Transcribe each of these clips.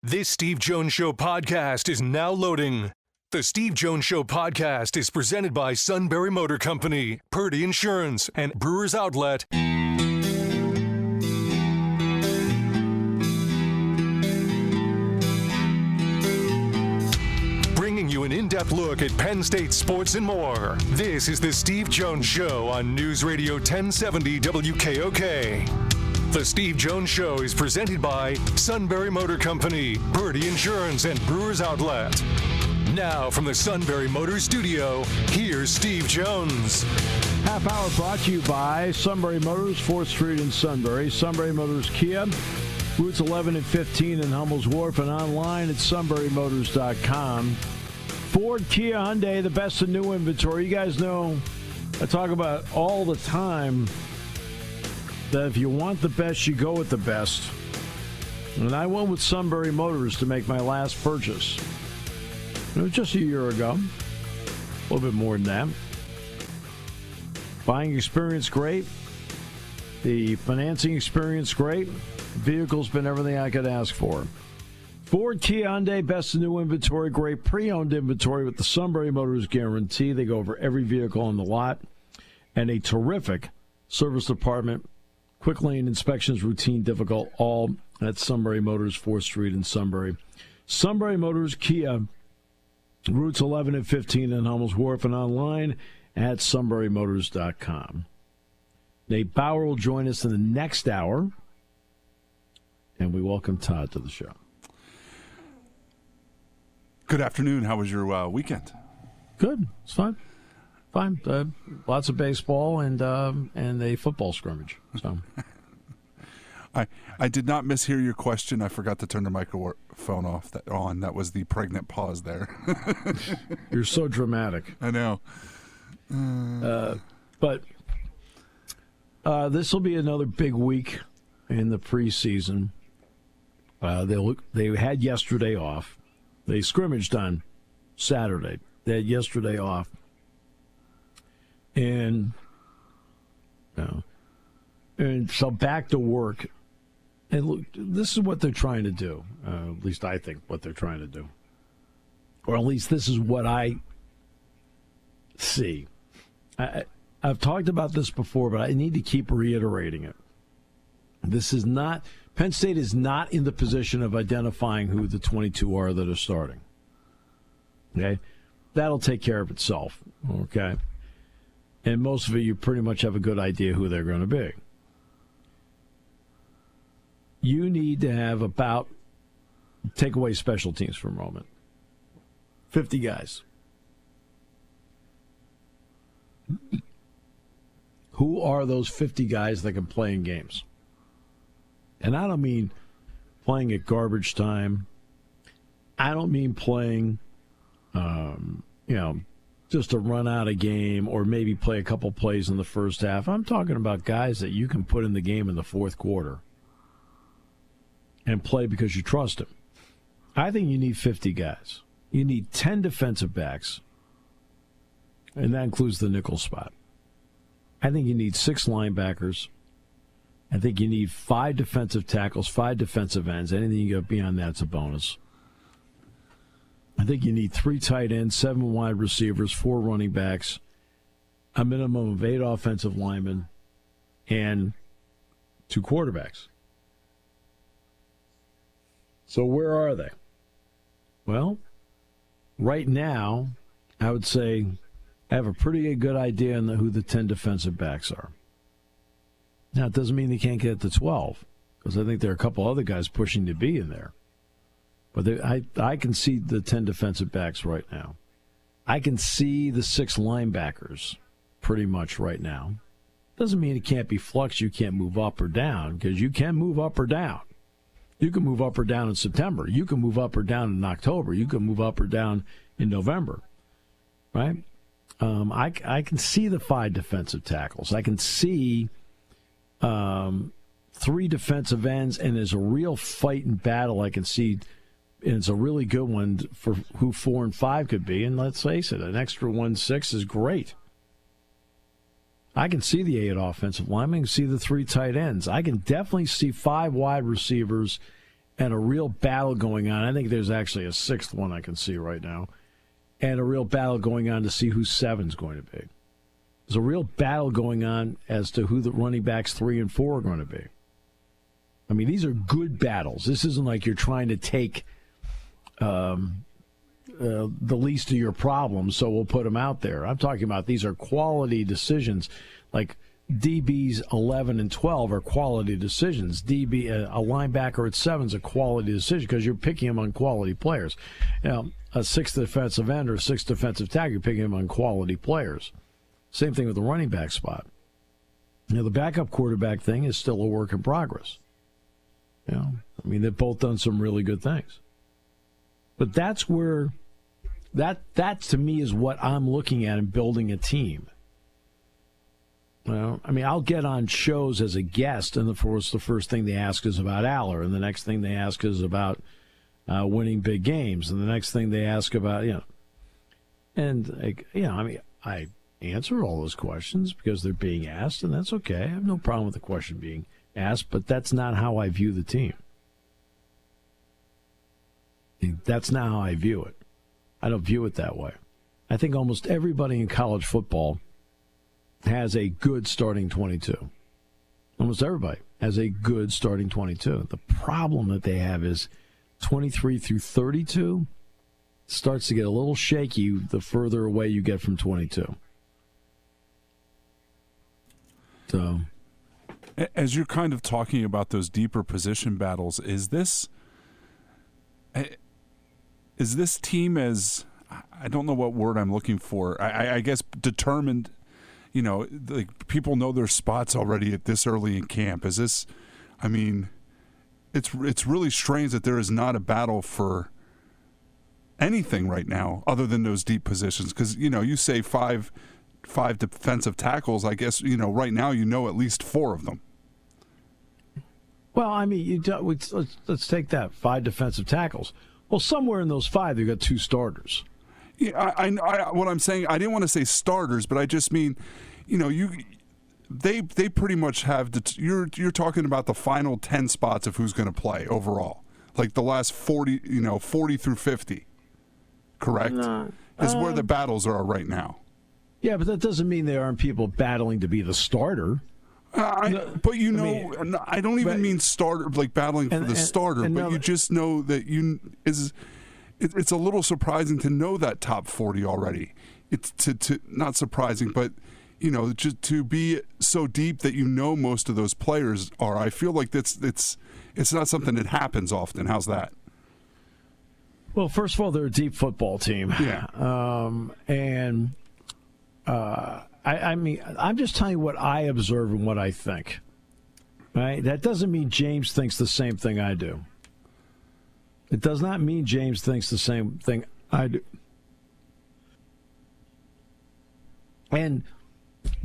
This Steve Jones Show podcast is now loading. The Steve Jones Show podcast is presented by Sunbury Motor Company, Purdy Insurance, and Brewers Outlet. Bringing you an in-depth look at Penn State sports and more. This is the Steve Jones Show on News Radio 1070 WKOK. The Steve Jones Show is presented by Sunbury Motor Company, Purdy Insurance, and Brewers Outlet. Now from the Sunbury Motors Studio, here's Steve Jones. Half hour brought to you by Sunbury Motors, 4th Street in Sunbury. Sunbury Motors Kia, routes 11 and 15 in Hummel's Wharf, and online at sunburymotors.com. Ford, Kia, Hyundai, the best in new inventory. You guys know I talk about all the time that if you want the best, you go with the best. And I went with Sunbury Motors to make my last purchase. It was just a year ago. A little bit more than that. Buying experience, great. The financing experience, great. The vehicle's been everything I could ask for. Ford, Kia, Hyundai, best in new inventory, great pre-owned inventory with the Sunbury Motors guarantee. They go over every vehicle on the lot. And a terrific service department. Quick lane inspections, routine, difficult, all at Sunbury Motors, 4th Street in Sunbury. Sunbury Motors, Kia, routes 11 and 15 in Hummel's Wharf, and online at sunburymotors.com. Nate Bauer will join us in the next hour, and we welcome Todd to the show. Good afternoon. How was your weekend? Good. It's fine. Fine. Lots of baseball and a football scrimmage. So, I did not mishear your question. I forgot to turn the microphone off. That was the pregnant pause there. You're so dramatic. I know. But this will be another big week in the preseason. They had yesterday off. They scrimmaged on Saturday. They had yesterday off. And so back to work. And look, this is what they're trying to do. At least I think what they're trying to do. Or at least this is what I see. I've talked about this before, but I need to keep reiterating it. This is not, Penn State is not in the position of identifying who the 22 are that are starting. Okay? That'll take care of itself. Okay? And most of it, you pretty much have a good idea who they're going to be. You need to have take away special teams for a moment, 50 guys. Who are those 50 guys that can play in games? And I don't mean playing at garbage time. I don't mean playing, just to run out a game or maybe play a couple plays in the first half. I'm talking about guys that you can put in the game in the fourth quarter and play because you trust them. I think you need 50 guys. You need 10 defensive backs, and that includes the nickel spot. I think you need 6 linebackers. I think you need 5 defensive tackles, 5 defensive ends. Anything you get beyond that's a bonus. I think you need 3 tight ends, 7 wide receivers, 4 running backs, a minimum of 8 offensive linemen, and 2 quarterbacks. So where are they? Well, right now, I would say I have a pretty good idea on who the 10 defensive backs are. Now, it doesn't mean they can't get to 12, because I think there are a couple other guys pushing to be in there. But I can see the 10 defensive backs right now. I can see the 6 linebackers pretty much right now. Doesn't mean it can't be flux. You can't move up or down, because you can move up or down. You can move up or down in September. You can move up or down in October. You can move up or down in November, right? I can see the 5 defensive tackles. I can see 3 defensive ends, and there's a real fight and battle I can see. And it's a really good one for who 4 and 5 could be. And let's face it, an extra 1-6 is great. I can see the 8 offensive linemen. I can see the 3 tight ends. I can definitely see 5 wide receivers and a real battle going on. I think there's actually a sixth one I can see right now, and a real battle going on to see who 7's going to be. There's a real battle going on as to who the running backs 3 and 4 are going to be. I mean, these are good battles. This isn't like you're trying to take the least of your problems, so we'll put them out there. I'm talking about these are quality decisions. Like DBs 11 and 12 are quality decisions. A linebacker at 7 is a quality decision because you're picking them on quality players. You know, a sixth defensive end or a sixth defensive tackle, you're picking them on quality players. Same thing with the running back spot. You know, the backup quarterback thing is still a work in progress. You know, I mean, they've both done some really good things. But that's where, that to me is what I'm looking at in building a team. Well, I mean, I'll get on shows as a guest, and of course, the first thing they ask is about Aller, and the next thing they ask is about winning big games, and the next thing they ask about, you know. And, like, you know, I mean, I answer all those questions because they're being asked, and that's okay. I have no problem with the question being asked, but that's not how I view the team. That's not how I view it. I don't view it that way. I think almost everybody in college football has a good starting 22. Almost everybody has a good starting 22. The problem that they have is 23 through 32 starts to get a little shaky the further away you get from 22. So, as you're kind of talking about those deeper position battles, is this team as, I don't know what word I'm looking for, I guess determined, you know, like people know their spots already at this early in camp? Is this, I mean, it's really strange that there is not a battle for anything right now other than those deep positions. Because, you know, you say five defensive tackles, I guess, you know, right now you know at least 4 of them. Well, I mean, let's take that, 5 defensive tackles. Well, somewhere in those 5, you've got 2 starters. Yeah, I what I'm saying, I didn't want to say starters, but I just mean, you know, they pretty much have you're talking about the final 10 spots of who's going to play overall, like the last 40 through 50, correct? Is where the battles are right now. Yeah, but that doesn't mean there aren't people battling to be the starter. But you know, I mean, I don't even mean starter, like battling for the starter, but you just know that it's a little surprising to know that top 40 already. It's to not surprising, but you know, just to be so deep that you know most of those players are. I feel like it's not something that happens often. How's that? Well, first of all, they're a deep football team. Yeah. I mean, I'm just telling you what I observe and what I think. Right? That doesn't mean James thinks the same thing I do. It does not mean James thinks the same thing I do.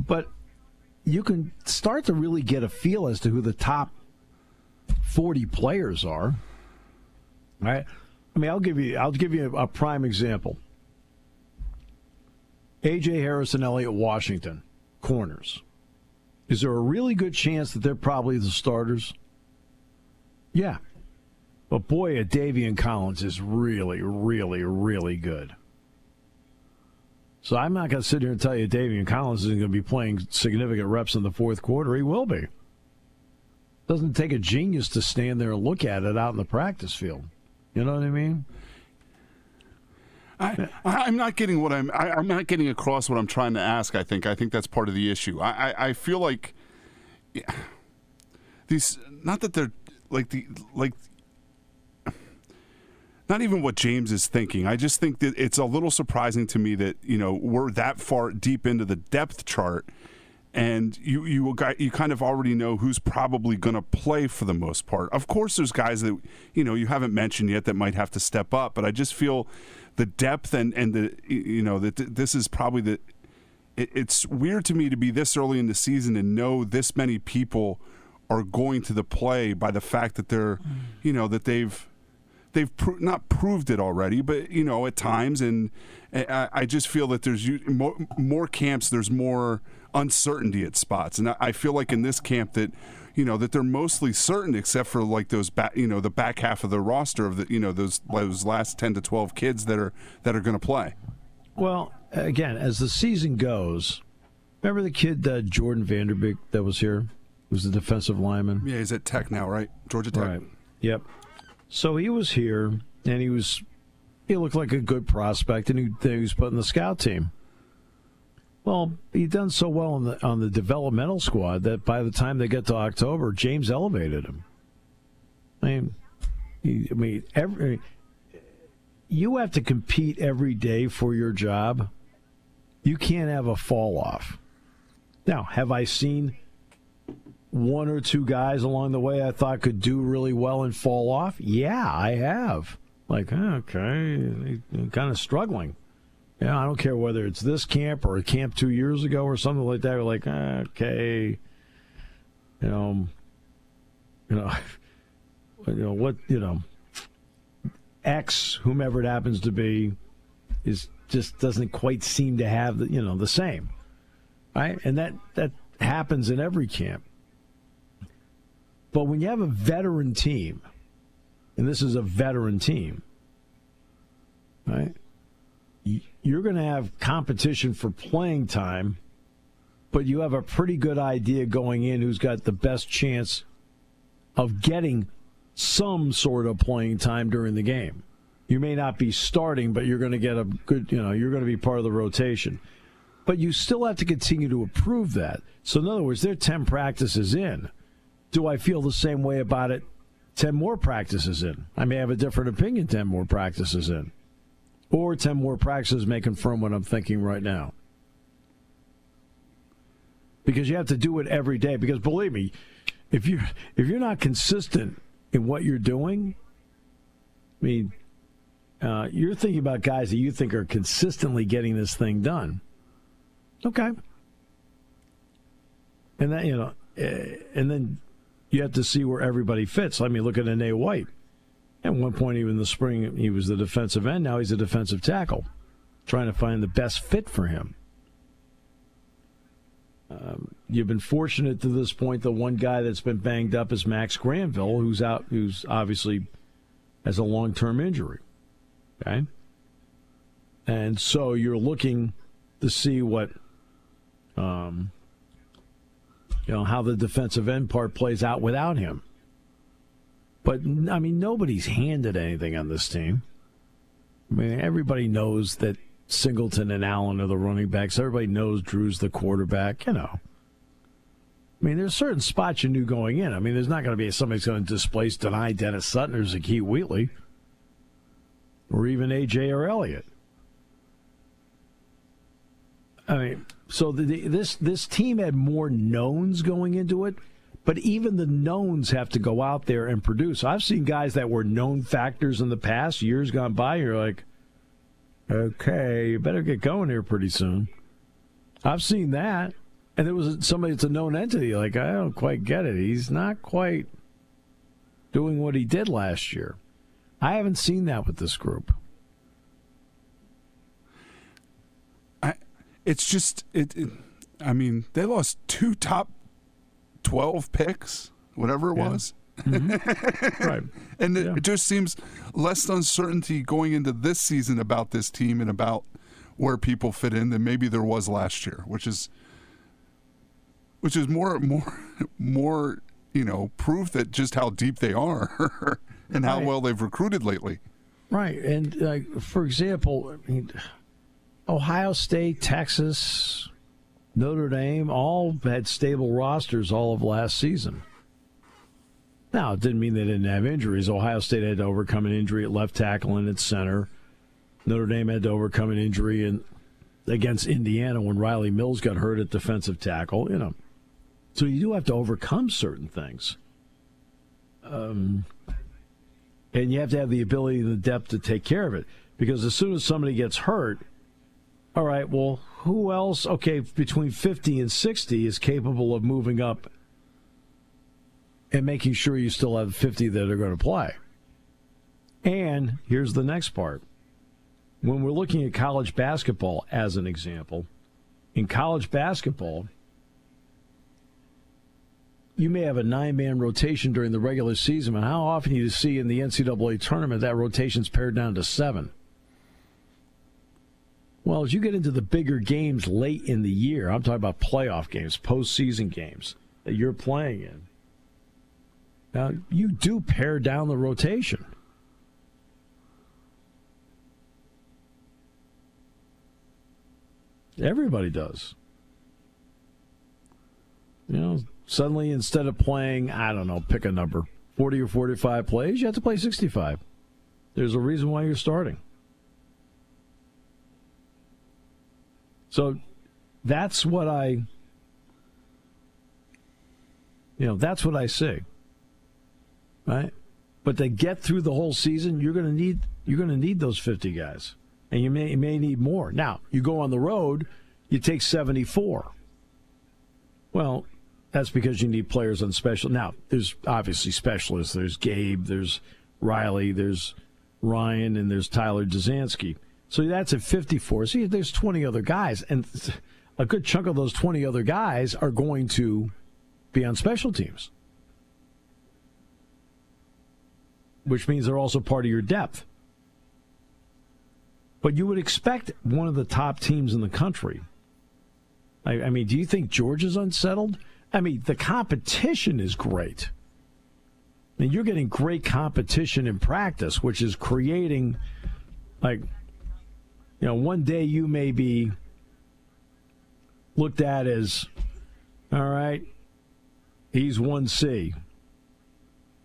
But you can start to really get a feel as to who the top 40 players are. Right? I mean, I'll give you a prime example. A.J. Harris and Elliott Washington, corners. Is there a really good chance that they're probably the starters? Yeah. But boy, Davian Collins is really, really, really good. So I'm not going to sit here and tell you Davian Collins isn't going to be playing significant reps in the fourth quarter. He will be. Doesn't take a genius to stand there and look at it out in the practice field. You know what I mean? I'm not getting what I'm not getting across what I'm trying to ask. I think that's part of the issue. I feel like these, not that they're like not even what James is thinking. I just think that it's a little surprising to me that, you know, we're that far deep into the depth chart, and you kind of already know who's probably going to play for the most part. Of course, there's guys that, you know, you haven't mentioned yet that might have to step up, but I just feel the depth and the, you know, that this is probably it's weird to me to be this early in the season and know this many people are going to the play by the fact that they're, you know, that they've not proved it already, but, you know, at times, and I just feel that there's more camps, there's more uncertainty at spots, and I feel like in this camp that, that they're mostly certain, except for like those the back half of the roster of those last 10 to 12 kids that are going to play. Well, again, as the season goes, remember the kid Jordan Vanderbeek that was here, who's the defensive lineman? Yeah, he's at Tech now, right? Georgia Tech. Right. Yep. So he was here, and he looked like a good prospect, and he was put in the scout team. Well, he'd done so well on the developmental squad that by the time they get to October, James elevated him. You have to compete every day for your job. You can't have a fall off. Now, have I seen one or two guys along the way I thought could do really well and fall off? Yeah, I have. Like, okay, kind of struggling. Yeah, I don't care whether it's this camp or a camp 2 years ago or something like that. We're like, okay, X, whomever it happens to be, just doesn't quite seem to have the same, right? And that happens in every camp. But when you have a veteran team, and this is a veteran team, right? You're going to have competition for playing time, but you have a pretty good idea going in who's got the best chance of getting some sort of playing time during the game. You may not be starting, but you're going to get a good, you're going to be part of the rotation. But you still have to continue to improve that. So in other words, they're 10 practices in. Do I feel the same way about it 10 more practices in? I may have a different opinion 10 more practices in. Or 10 more practices may confirm what I'm thinking right now. Because you have to do it every day. Because believe me, if you're not consistent in what you're doing, you're thinking about guys that you think are consistently getting this thing done. Okay. And that, and then you have to see where everybody fits. I mean, look at Nene White. At one point, even in the spring, he was the defensive end. Now he's a defensive tackle, trying to find the best fit for him. You've been fortunate to this point. The one guy that's been banged up is Max Granville, who's obviously has a long-term injury. Okay, and so you're looking to see what, how the defensive end part plays out without him. But, nobody's handed anything on this team. Everybody knows that Singleton and Allen are the running backs. Everybody knows Drew's the quarterback, there's certain spots you knew going in. There's not going to be somebody's going to displace Dennis Sutton or Zakee Wheatley or even A.J. or Elliott. So this team had more knowns going into it. But even the knowns have to go out there and produce. I've seen guys that were known factors in the past, years gone by. You're like, okay, you better get going here pretty soon. I've seen that. And there was somebody that's a known entity. Like, I don't quite get it. He's not quite doing what he did last year. I haven't seen that with this group. They lost 2 top 12 picks, whatever it was. Mm-hmm. Right. And it just seems less uncertainty going into this season about this team and about where people fit in than maybe there was last year, which is more proof that just how deep they are and how well they've recruited lately. Right. And for example, Ohio State, Texas, Notre Dame all had stable rosters all of last season. Now, it didn't mean they didn't have injuries. Ohio State had to overcome an injury at left tackle and at center. Notre Dame had to overcome an injury against Indiana when Riley Mills got hurt at defensive tackle. So you do have to overcome certain things. And you have to have the ability and the depth to take care of it. Because as soon as somebody gets hurt, all right, well, who else, between 50 and 60 is capable of moving up and making sure you still have 50 that are going to play? And here's the next part. When we're looking at college basketball as an example, in college basketball, you may have a 9-man rotation during the regular season, but how often do you see in the NCAA tournament that rotation's pared down to 7? Well, as you get into the bigger games late in the year, I'm talking about playoff games, postseason games that you're playing in, now, you do pare down the rotation. Everybody does. Suddenly instead of playing, I don't know, pick a number, 40 or 45 plays, you have to play 65. There's a reason why you're starting. So that's what I see. Right? But to get through the whole season, you're going to need those 50 guys. And you may need more. Now, you go on the road, you take 74. Well, that's because you need players on special. Now, there's obviously specialists. There's Gabe, there's Riley, there's Ryan, and there's Tyler Dzanski. So that's at 54. See, there's 20 other guys. And a good chunk of those 20 other guys are going to be on special teams, which means they're also part of your depth. But you would expect one of the top teams in the country. I mean, do you think Georgia's unsettled? I mean, the competition is great. I mean, you're getting great competition in practice, which is creating, one day you may be looked at as, all right, he's 1C.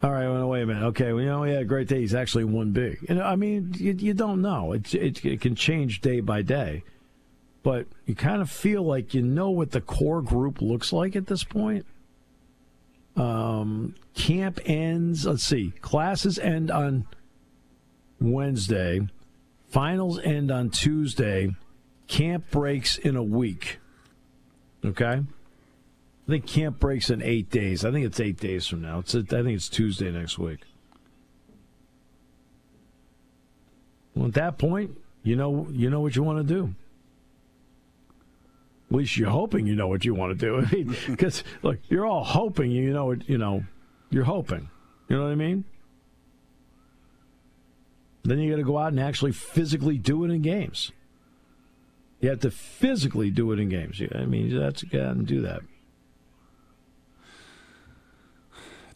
All right, well, wait a minute. Okay, well, he had a great day. He's actually 1B. I mean, you don't know. It can change day by day. But you kind of feel like you know what the core group looks like at this point. Camp ends, let's see, classes end on Wednesday. Finals end on Tuesday. Camp breaks in a week. Okay? I think camp breaks in 8 days. I think it's 8 days from now. I think it's Tuesday next week. Well, at that point, you know what you want to do. At least you're hoping you know what you want to do. I mean, because look, you're all hoping you know what you're hoping. You know what I mean? Then you got to go out and actually physically do it in games. You have to physically do it in games. I mean, you have to go out and do that.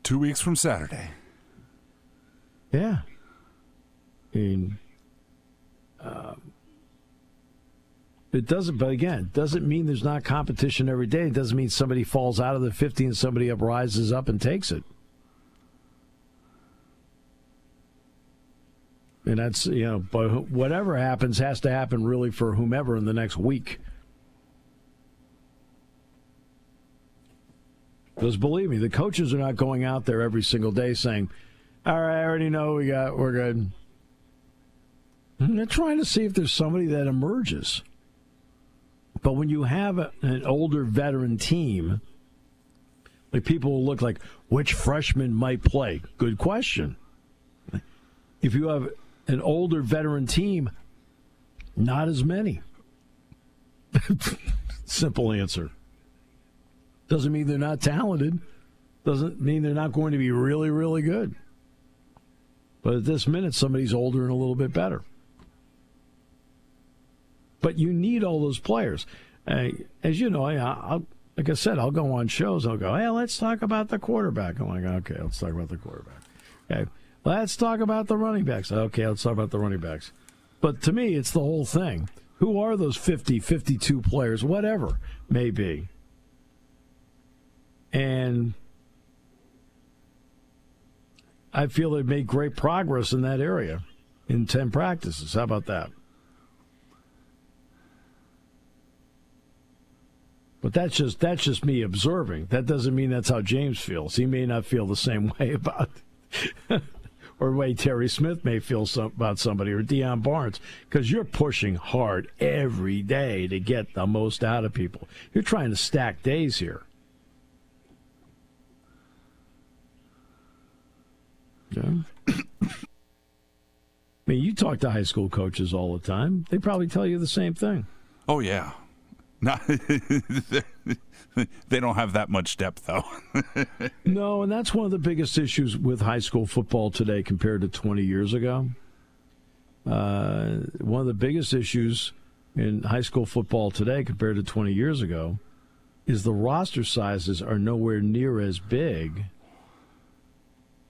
2 weeks from Saturday. Yeah. I mean, it doesn't, but again, it doesn't mean there's not competition every day. It doesn't mean somebody falls out of the 50 and somebody rises up and takes it. And that's, but whatever happens has to happen really for whomever in the next week. Because believe me, the coaches are not going out there every single day saying, all right, I already know we're good. And they're trying to see if there's somebody that emerges. But when you have an older veteran team, like people will look like, which freshman might play? Good question. If you have an older veteran team, not as many. Simple answer. Doesn't mean they're not talented. Doesn't mean they're not going to be really, really good. But at this minute, somebody's older and a little bit better. But you need all those players. As you know, like I said, I'll go on shows. I'll go, hey, let's talk about the quarterback. I'm like, okay, let's talk about the quarterback. Okay, let's talk about the running backs. Okay, let's talk about the running backs. But to me, it's the whole thing. Who are those 50, 52 players, whatever may be? And I feel they've made great progress in that area in 10 practices. How about that? But that's just me observing. That doesn't mean that's how James feels. He may not feel the same way about or the way Terry Smith may feel about somebody, or Deion Barnes, because you're pushing hard every day to get the most out of people. You're trying to stack days here. Okay. I mean, you talk to high school coaches all the time. They probably tell you the same thing. Oh, yeah. Not they don't have that much depth, though. No, and that's one of the biggest issues with high school football today compared to 20 years ago. One of the biggest issues in high school football today compared to 20 years ago is the roster sizes are nowhere near as big,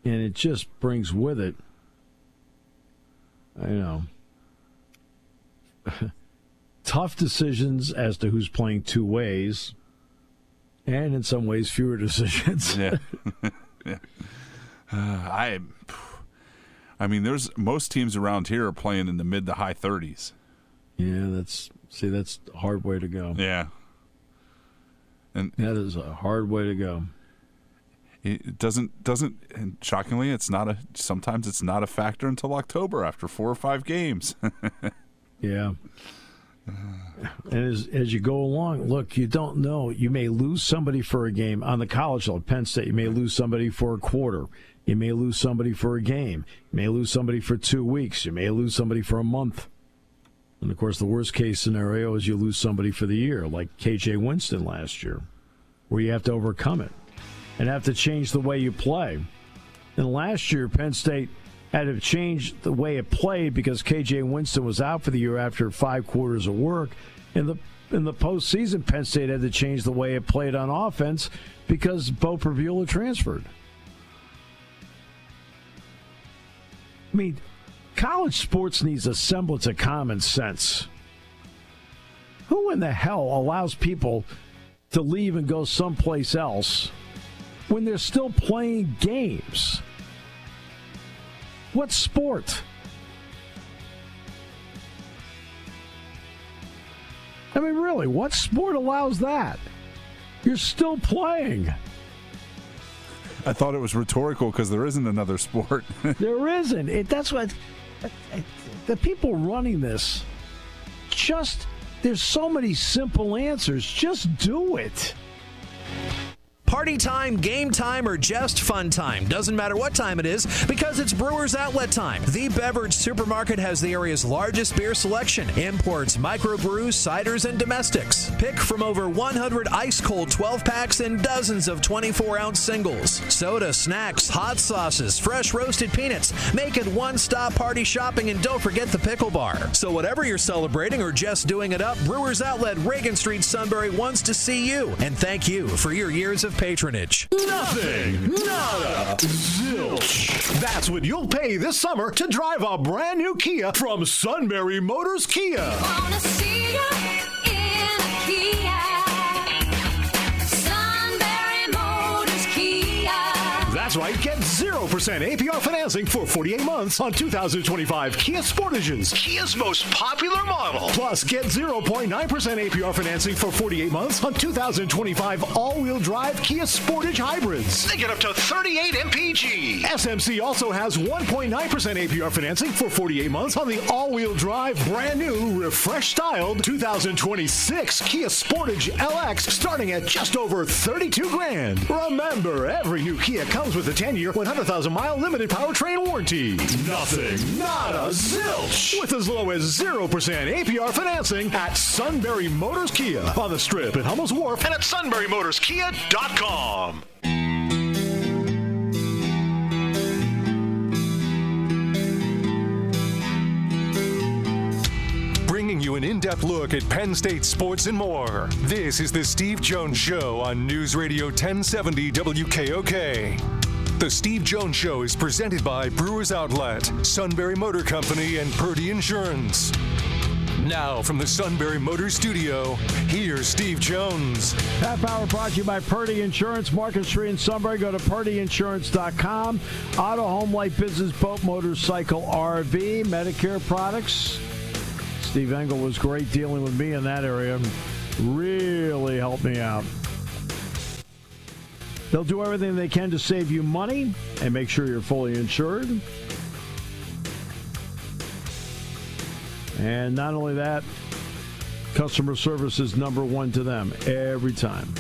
and it just brings with it, tough decisions as to who's playing two ways, and in some ways fewer decisions. Yeah. I mean, there's most teams around here are playing in the mid to high 30s. Yeah, that's a hard way to go. Yeah. And that is a hard way to go. It doesn't and shockingly, sometimes it's not a factor until October after 4 or 5 games. Yeah. And as you go along, look, you don't know. You may lose somebody for a game on the college level. Penn State, you may lose somebody for a quarter. You may lose somebody for a game. You may lose somebody for 2 weeks. You may lose somebody for a month. And, of course, the worst-case scenario is you lose somebody for the year, like K.J. Winston last year, where you have to overcome it and have to change the way you play. And last year, Penn State had to change the way it played because K.J. Winston was out for the year after 5 quarters of work. In the postseason, Penn State had to change the way it played on offense because Bo Prevula transferred. I mean, college sports needs a semblance of common sense. Who in the hell allows people to leave and go someplace else when they're still playing games? What sport? I mean, really, what sport allows that? You're still playing. I thought it was rhetorical because there isn't another sport. There isn't. That's what the people running this, there's so many simple answers. Just do it. Party time, game time, or just fun time. Doesn't matter what time it is because it's Brewers Outlet time. The Beverage Supermarket has the area's largest beer selection. Imports, microbrews, ciders, and domestics. Pick from over 100 ice-cold 12-packs and dozens of 24-ounce singles. Soda, snacks, hot sauces, fresh roasted peanuts. Make it one-stop party shopping, and don't forget the pickle bar. So whatever you're celebrating or just doing it up, Brewers Outlet, Reagan Street, Sunbury wants to see you. And thank you for your years of patronage. Nothing, nada, zilch. That's what you'll pay this summer to drive a brand new Kia from Sunbury Motors Kia. Wanna see you in a Kia. Sunbury Motors Kia. That's right, get 0% APR financing for 48 months on 2025 Kia Sportages, Kia's most popular model. Plus, get 0.9% APR financing for 48 months on 2025 all-wheel drive Kia Sportage hybrids. They get up to 38 mpg. SMC also has 1.9% APR financing for 48 months on the all-wheel drive, brand new, refresh-styled 2026 Kia Sportage LX, starting at just over $32,000. Remember, every new Kia comes with a 10-year, 100,000-mile limited powertrain warranty. Nothing, nada, zilch. With as low as 0% APR financing at Sunbury Motors Kia on the Strip at Hummel's Wharf and at sunburymotorskia.com. Bringing you an in-depth look at Penn State sports and more. This is the Steve Jones Show on News Radio 1070 WKOK. The Steve Jones Show is presented by Brewers Outlet, Sunbury Motor Company, and Purdy Insurance. Now, from the Sunbury Motor Studio, here's Steve Jones. Half hour brought to you by Purdy Insurance, Market Street in Sunbury. Go to purdyinsurance.com. Auto, home, light, business, boat, motorcycle, RV, Medicare products. Steve Engel was great dealing with me in that area. Really helped me out. They'll do everything they can to save you money and make sure you're fully insured. And not only that, customer service is number one to them every time.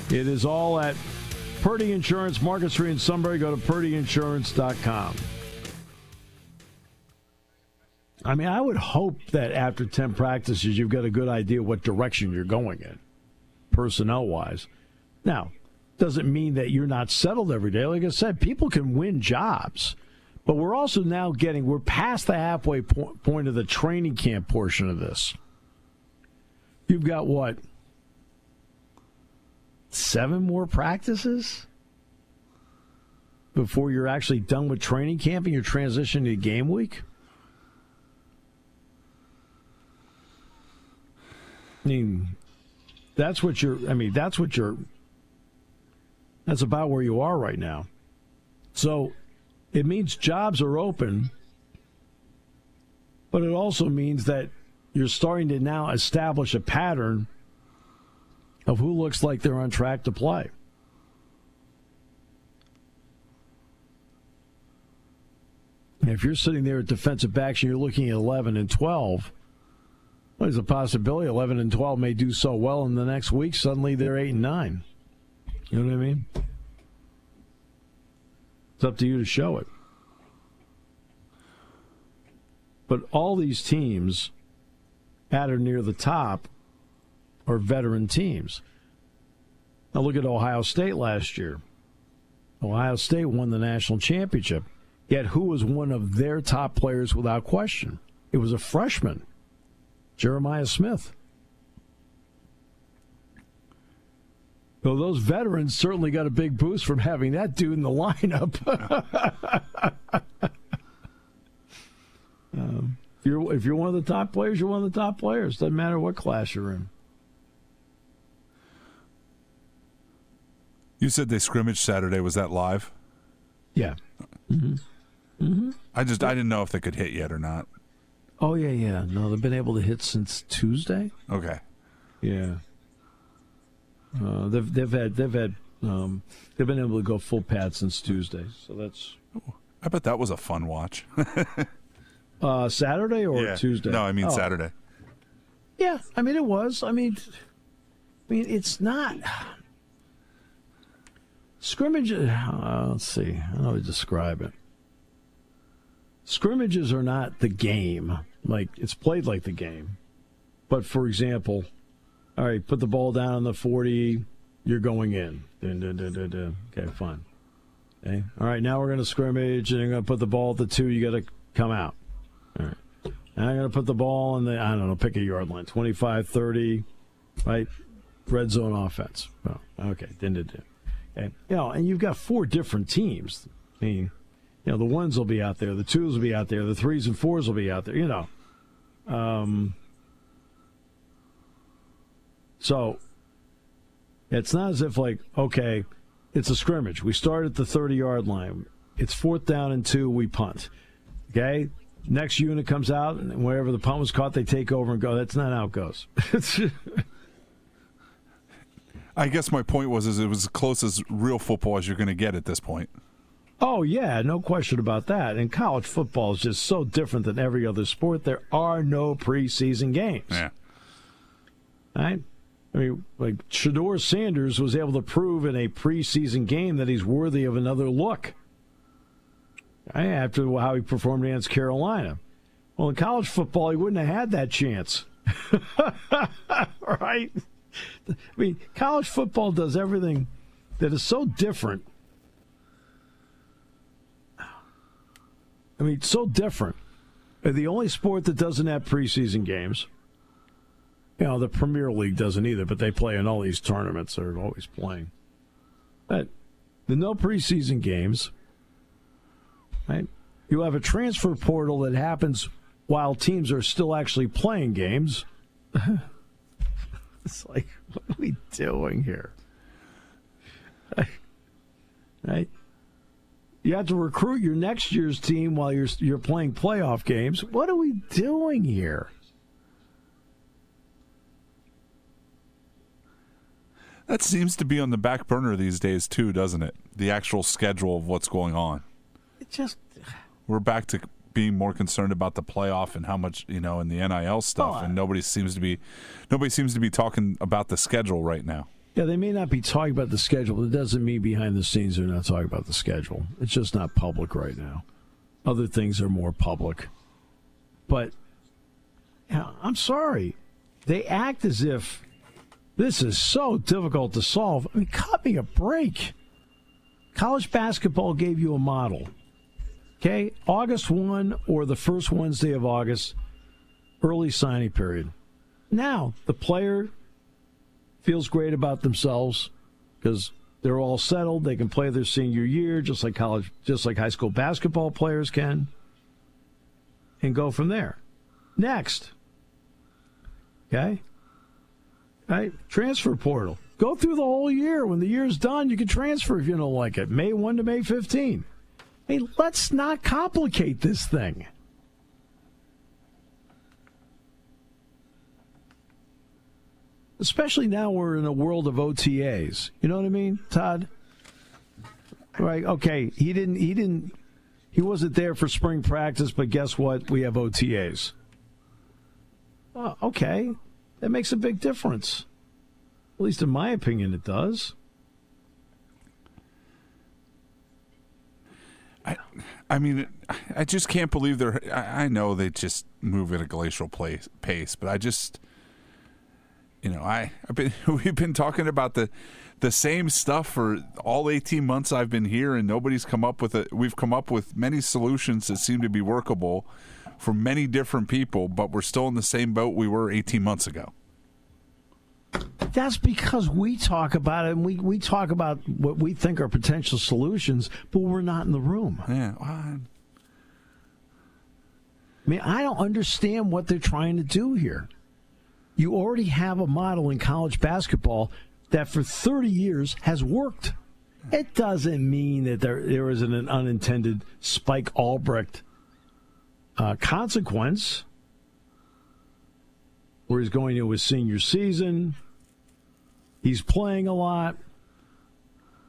It is all at Purdy Insurance, Market Street in Sunbury. Go to purdyinsurance.com. I mean, I would hope that after 10 practices, you've got a good idea what direction you're going in, personnel-wise. Now, doesn't mean that you're not settled every day. Like I said, people can win jobs. But we're also now we're past the halfway point of the training camp portion of this. You've got, what, 7 more practices before you're actually done with training camp and you're transitioning to game week? I mean, that's about where you are right now. So it means jobs are open, but it also means that you're starting to now establish a pattern of who looks like they're on track to play. And if you're sitting there at defensive backs and you're looking at 11 and 12, well, there's a possibility 11 and 12 may do so well in the next week, suddenly they're 8 and 9. You know what I mean? It's up to you to show it. But all these teams at or near the top are veteran teams. Now look at Ohio State last year. Ohio State won the national championship. Yet who was one of their top players without question? It was a freshman, Jeremiah Smith. So those veterans certainly got a big boost from having that dude in the lineup. If you're one of the top players, you're one of the top players. Doesn't matter what class you're in. You said they scrimmaged Saturday. Was that live? Yeah. Mm-hmm. Mm-hmm. I didn't know if they could hit yet or not. Oh yeah. No, they've been able to hit since Tuesday. Okay. Yeah. They've been able to go full pad since Tuesday. So that's. I bet that was a fun watch. Saturday or Tuesday? No, I mean Saturday. Yeah, I mean it was. I mean, it's not scrimmage. Let's see. How do I describe it? Scrimmages are not the game. Like it's played like the game. But for example, all right, put the ball down on the 40. You're going in. Okay, fine. Okay. All right, now we're going to scrimmage, and you're going to put the ball at the 2. You got to come out. All right. Now I'm going to put the ball on the, I don't know, pick a yard line, 25, 30, right? Red zone offense. Oh, okay. Okay. And you've got 4 different teams. I mean, the 1s will be out there, the 2s will be out there, the 3s and 4s will be out there, So it's not as if okay, it's a scrimmage. We start at the 30-yard line. It's 4th down and 2, we punt. Okay? Next unit comes out, and wherever the punt was caught, they take over and go. That's not how it goes. I guess my point was it was as close as real football as you're going to get at this point. Oh, yeah, no question about that. And college football is just so different than every other sport. There are no preseason games. Yeah. Right? I mean, Shedeur Sanders was able to prove in a preseason game that he's worthy of another look. Right? After how he performed against Carolina. Well, in college football, he wouldn't have had that chance. Right? I mean, college football does everything that is so different. I mean, so different. They're the only sport that doesn't have preseason games. The Premier League doesn't either, but they play in all these tournaments. They're always playing. But the no preseason games, right? You have a transfer portal that happens while teams are still actually playing games. It's like, what are we doing here? Right? You have to recruit your next year's team while you're playing playoff games. What are we doing here? That seems to be on the back burner these days too, doesn't it? The actual schedule of what's going on. We're back to being more concerned about the playoff and how much, and the NIL stuff, and nobody seems to be talking about the schedule right now. Yeah, they may not be talking about the schedule, but it doesn't mean behind the scenes they're not talking about the schedule. It's just not public right now. Other things are more public. But I'm sorry. They act as if this is so difficult to solve. I mean, cut me a break. College basketball gave you a model. Okay? August 1 or the first Wednesday of August, early signing period. Now, the player feels great about themselves because they're all settled. They can play their senior year just like high school basketball players can, and go from there. Next. Okay? Right? Transfer portal. Go through the whole year. When the year's done, you can transfer if you don't like it. May 1 to May 15. Hey, let's not complicate this thing. Especially now we're in a world of OTAs. You know what I mean, Todd? Right, okay, he wasn't there for spring practice, but guess what? We have OTAs. Okay, that makes a big difference. At least in my opinion, it does. I mean, I just can't believe they're. I know they just move at a glacial pace, but I just, we've been talking about the same stuff for all 18 months I've been here, and nobody's come up with it. We've come up with many solutions that seem to be workable for many different people, but we're still in the same boat we were 18 months ago. That's because we talk about it, and we talk about what we think are potential solutions, but we're not in the room. Yeah. I mean, I don't understand what they're trying to do here. You already have a model in college basketball that for 30 years has worked. It doesn't mean that there isn't an unintended Spike Albrecht consequence where he's going to his senior season. He's playing a lot.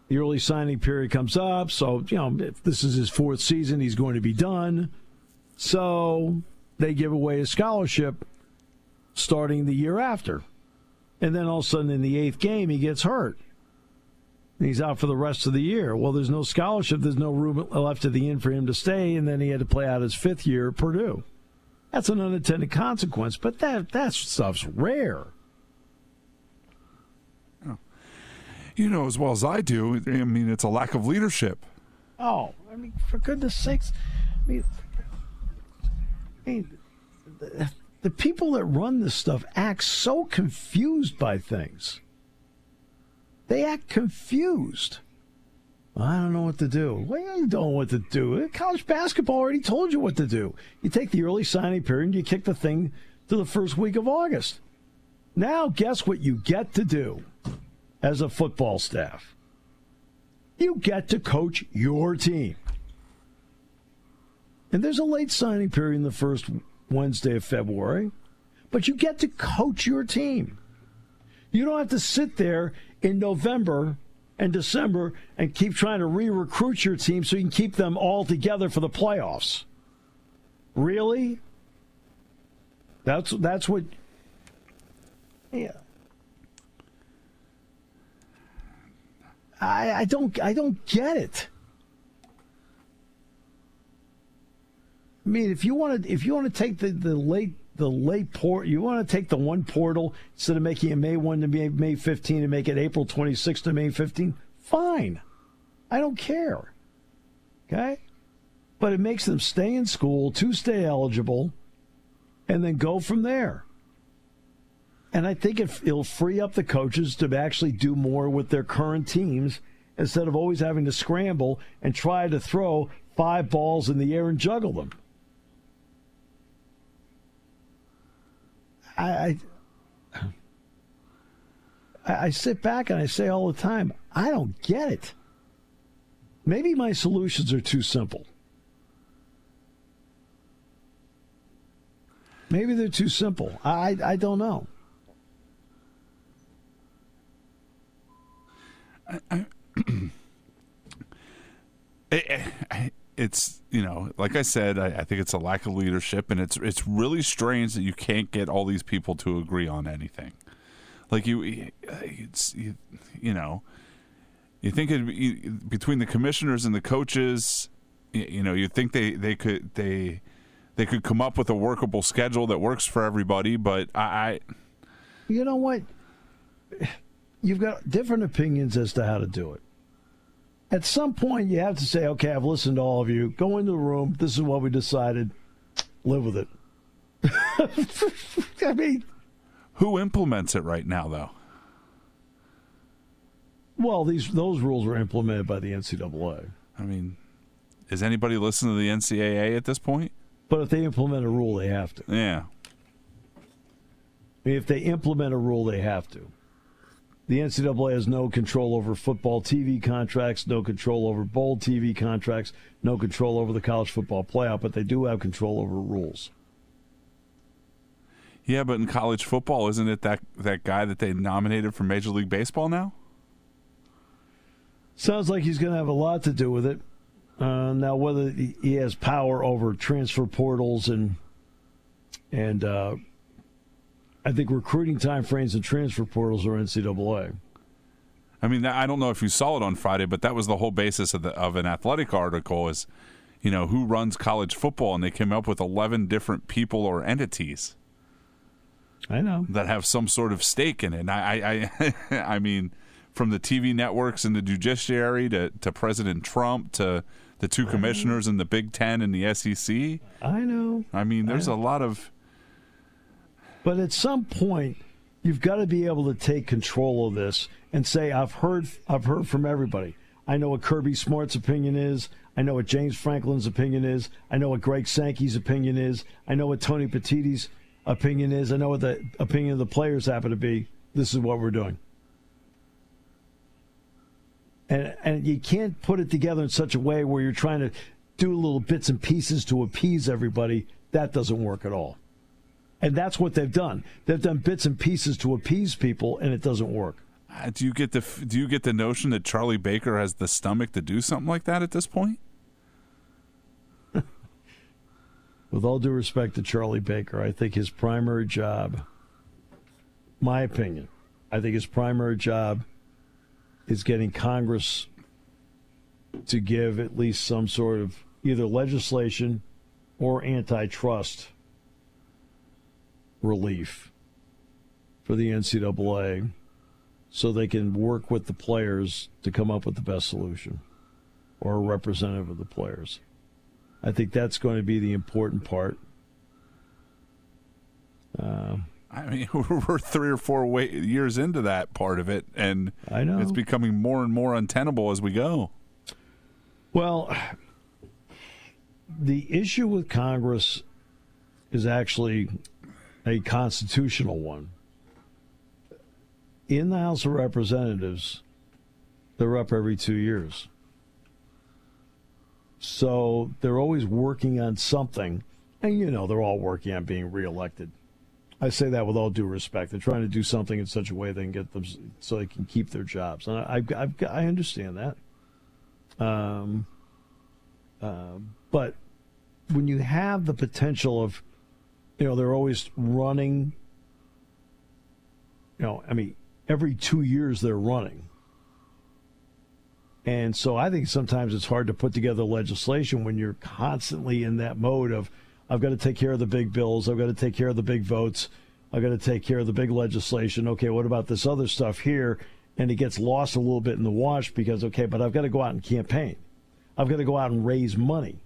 The early signing period comes up. So, if this is his fourth season, he's going to be done. So they give away a scholarship starting the year after. And then all of a sudden in the eighth game, he gets hurt. And he's out for the rest of the year. Well, there's no scholarship. There's no room left at the end for him to stay. And then he had to play out his fifth year at Purdue. That's an unintended consequence, but that stuff's rare. You know as well as I do, I mean, it's a lack of leadership. Oh, I mean, for goodness sakes. I mean the people that run this stuff act so confused by things. They act confused. I don't know what to do. Well, you don't know what to do. College basketball already told you what to do. You take the early signing period and you kick the thing to the first week of August. Now, guess what you get to do as a football staff? You get to coach your team. And there's a late signing period in the first Wednesday of February, but you get to coach your team. You don't have to sit there in November and December and keep trying to re-recruit your team so you can keep them all together for the playoffs. Really? That's what. Yeah. I don't get it. I mean, if you want to take the late port, you want to take the one portal instead of making it May 1 to May 15 and make it April 26 to May 15, fine. I don't care. Okay? But it makes them stay in school to stay eligible and then go from there. And I think it'll free up the coaches to actually do more with their current teams instead of always having to scramble and try to throw 5 balls in the air and juggle them. I sit back and I say all the time, I don't get it. Maybe my solutions are too simple. Maybe they're too simple. I don't know. It's, like I said, I think it's a lack of leadership, and it's really strange that you can't get all these people to agree on anything. Like you think it'd be, between the commissioners and the coaches, you think they they could come up with a workable schedule that works for everybody. But I You know what? You've got different opinions as to how to do it. At some point, you have to say, okay, I've listened to all of you. Go into the room. This is what we decided. Live with it. I mean, who implements it right now, though? well, those rules were implemented by the NCAA. I mean, is anybody listening to the NCAA at this point? But if they implement a rule, they have to. Yeah. I mean, if they implement a rule, they have to. The NCAA has no control over football TV contracts, no control over bowl TV contracts, no control over the college football playoff, but they do have control over rules. Yeah, but in college football, isn't it that guy that they nominated for Major League Baseball now? Sounds like he's going to have a lot to do with it. Now, whether he has power over transfer portals and I think recruiting timeframes and transfer portals are NCAA. I mean, I don't know if you saw it on Friday, but that was the whole basis of an Athletic article is, who runs college football, and they came up with 11 different people or entities. I know. That have some sort of stake in it. And I mean, from the TV networks and the judiciary to President Trump to the two commissioners in the Big Ten and the SEC. I know. I mean, there's a lot of... But at some point, you've got to be able to take control of this and say, I've heard from everybody. I know what Kirby Smart's opinion is. I know what James Franklin's opinion is. I know what Greg Sankey's opinion is. I know what Tony Petitti's opinion is. I know what the opinion of the players happen to be. This is what we're doing. And you can't put it together in such a way where you're trying to do little bits and pieces to appease everybody. That doesn't work at all. And that's what they've done. They've done bits and pieces to appease people, and it doesn't work. Do you get the notion that Charlie Baker has the stomach to do something like that at this point? With all due respect to Charlie Baker, I think his primary job, my opinion, I think his primary job is getting Congress to give at least some sort of either legislation or antitrust relief for the NCAA so they can work with the players to come up with the best solution or a representative of the players. I think that's going to be the important part. I mean, we're 3 or 4 years into that part of it, and I know it's becoming more and more untenable as we go. Well, the issue with Congress is actually a constitutional one. In the House of Representatives, they're up every 2 years. So they're always working on something. And, they're all working on being reelected. I say that with all due respect. They're trying to do something in such a way they can get them so they can keep their jobs. And I understand that. But when you have the potential of, they're always running, every 2 years they're running. And so I think sometimes it's hard to put together legislation when you're constantly in that mode of, I've got to take care of the big bills, I've got to take care of the big votes, I've got to take care of the big legislation. Okay, what about this other stuff here? And it gets lost a little bit in the wash because, but I've got to go out and campaign. I've got to go out and raise money.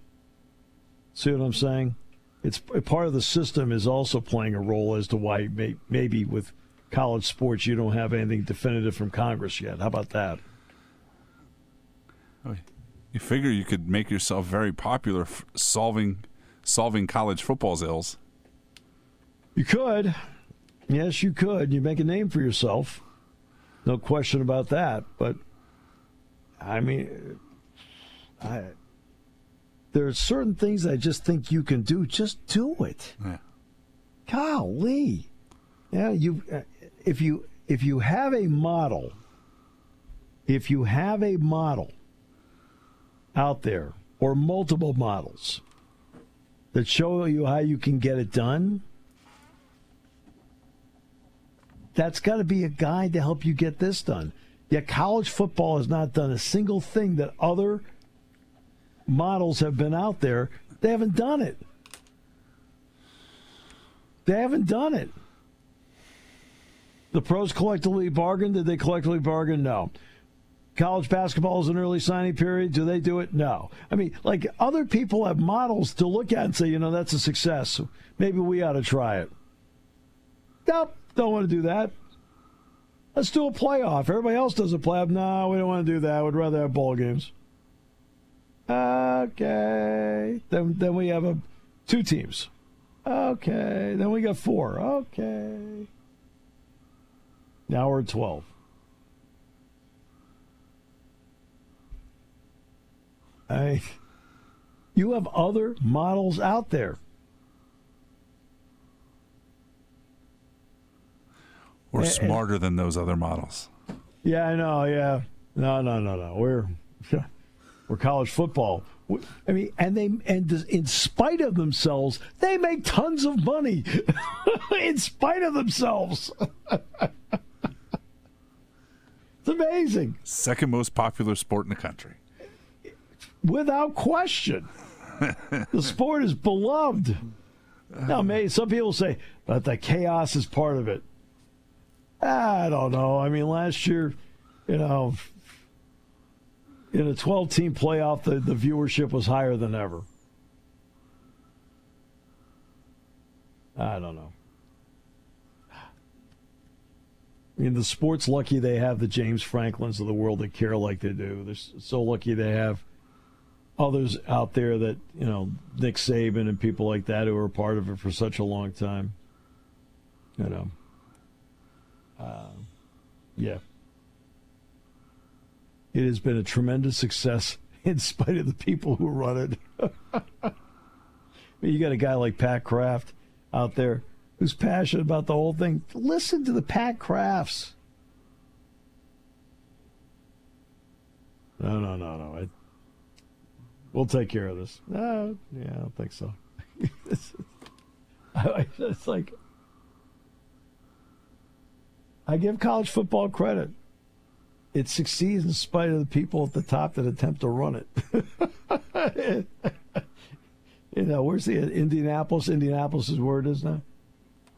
See what I'm saying? It's part of the system is also playing a role as to why maybe with college sports you don't have anything definitive from Congress yet. How about that? You figure you could make yourself very popular solving college football's ills. You could. Yes, you could. You make a name for yourself. No question about that. But, there are certain things I just think you can do. Just do it. Yeah. Golly. Yeah, if you have a model, out there, or multiple models that show you how you can get it done, that's got to be a guide to help you get this done. Yet college football has not done a single thing that other models have been out there. They haven't done it. They haven't done it. The pros collectively bargained. Did they collectively bargain? No. College basketball is an early signing period. Do they do it? No. I mean, like, other people have models to look at and say, that's a success. Maybe we ought to try it. Nope, don't want to do that. Let's do a playoff. Everybody else does a playoff. No, we don't want to do that. We'd rather have bowl games. Okay. Then we have 2 teams. Okay. Then we got 4. Okay. Now we're at 12. You have other models out there. We're smarter than those other models. Yeah, I know. Yeah. No. We're college football. I mean, and in spite of themselves, they make tons of money. In spite of themselves. It's amazing. Second most popular sport in the country. Without question. The sport is beloved. Now, some people say, but the chaos is part of it. I don't know. I mean, last year, in a 12-team playoff, the viewership was higher than ever. I don't know. I mean, the sport's lucky they have the James Franklins of the world that care like they do. They're so lucky they have others out there that, Nick Saban and people like that who are part of it for such a long time. Yeah. It has been a tremendous success in spite of the people who run it. You got a guy like Pat Kraft out there who's passionate about the whole thing. Listen to the Pat Crafts. No. We'll take care of this. Yeah, I don't think so. It's like, I give college football credit. It succeeds in spite of the people at the top that attempt to run it. Where's the Indianapolis? Indianapolis is where it is now?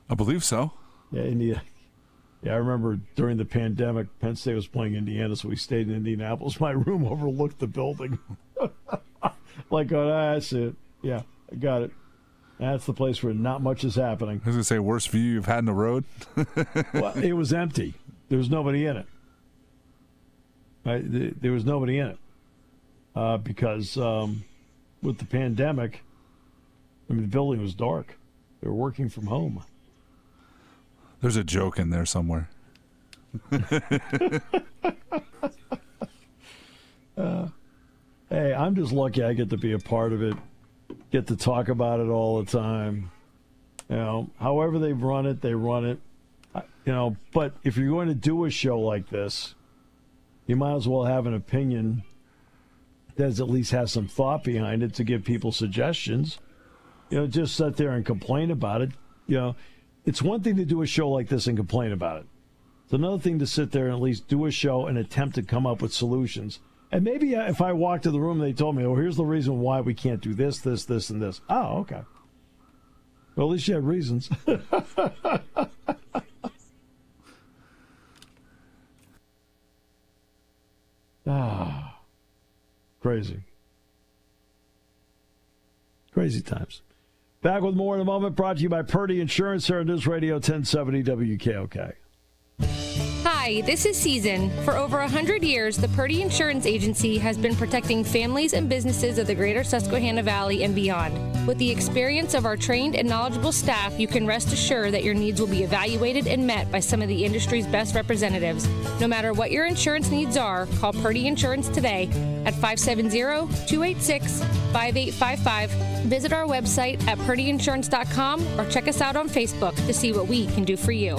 I believe so. Yeah, India. Yeah, I remember during the pandemic, Penn State was playing Indiana, so we stayed in Indianapolis. My room overlooked the building. That's it. Yeah, I got it. That's the place where not much is happening. I was going to say, worst view you've had in the road? Well, it was empty. There was nobody in it. Right? There was nobody in it. Because with the pandemic, the building was dark. They were working from home. There's a joke in there somewhere. Hey, I'm just lucky I get to be a part of it, get to talk about it all the time. However they run it, they run it. But if you're going to do a show like this, you might as well have an opinion that at least has some thought behind it to give people suggestions. Just sit there and complain about it. It's one thing to do a show like this and complain about it. It's another thing to sit there and at least do a show and attempt to come up with solutions. And maybe if I walked to the room and they told me, here's the reason why we can't do this, this, this, and this. Oh, okay. Well, at least you had reasons. Crazy. Crazy times. Back with more in a moment, brought to you by Purdy Insurance here on News Radio 1070 WKOK. Hi, this is Season. For over 100 years, the Purdy Insurance Agency has been protecting families and businesses of the greater Susquehanna Valley and beyond. With the experience of our trained and knowledgeable staff, you can rest assured that your needs will be evaluated and met by some of the industry's best representatives. No matter what your insurance needs are, call Purdy Insurance today at 570-286-5855. Visit our website at purdyinsurance.com or check us out on Facebook to see what we can do for you.